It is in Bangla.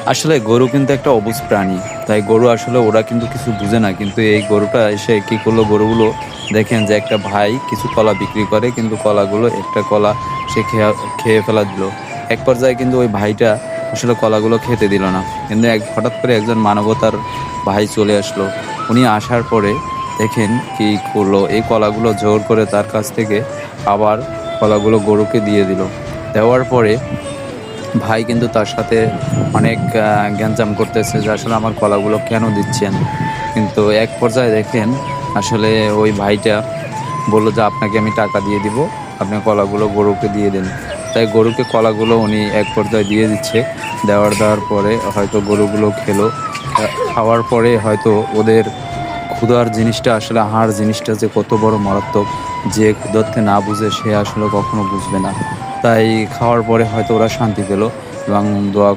আসলে গরু কিন্তু একটা অবুঝ প্রাণী। তাই গরু আসলে ওরা কিন্তু কিছু বুঝে না। কিন্তু এই গরুটা এসে কি করলো, গরুগুলো দেখেন যে একটা ভাই কিছু কলা বিক্রি করে, কিন্তু কলাগুলো একটা কলা সে খেয়ে ফেলা দিল। এক পর্যায়ে কিন্তু ওই ভাইটা আসলে কলাগুলো খেতে দিল না। কিন্তু হঠাৎ করে একজন মানবতার ভাই চলে আসলো। উনি আসার পরে দেখেন কি করলো, এই কলাগুলো জোর করে তার কাছ থেকে আবার কলাগুলো গরুকে দিয়ে দিল। দেওয়ার পরে ভাই কিন্তু তার সাথে অনেক গ্যাঞ্জাম করতেছে যে আসলে আমার কলাগুলো কেন দিচ্ছেন? কিন্তু এক পর্যায়ে দেখেন আসলে ওই ভাইটা বলল যে, "আপনাকে আমি টাকা দিয়ে দিব। আপনি কলাগুলো গরুকে দিয়ে দিন।" তাই গরুকে কলাগুলো উনি এক পর্যায়ে দিয়ে দিচ্ছে। দেওয়ার পরে হয়তো গরুগুলো খেলো। খাওয়ার পরে হয়তো ওদের ক্ষুধার জিনিসটা আসলে আহার জিনিসটা যে কত বড় মারাত্মক, যে ক্ষুধার্তে না বুঝে সে আসলে কখনো বুঝবে না। তাই খাওয়ার পরে হয়তো ওরা শান্তি পেল এবং দোয়া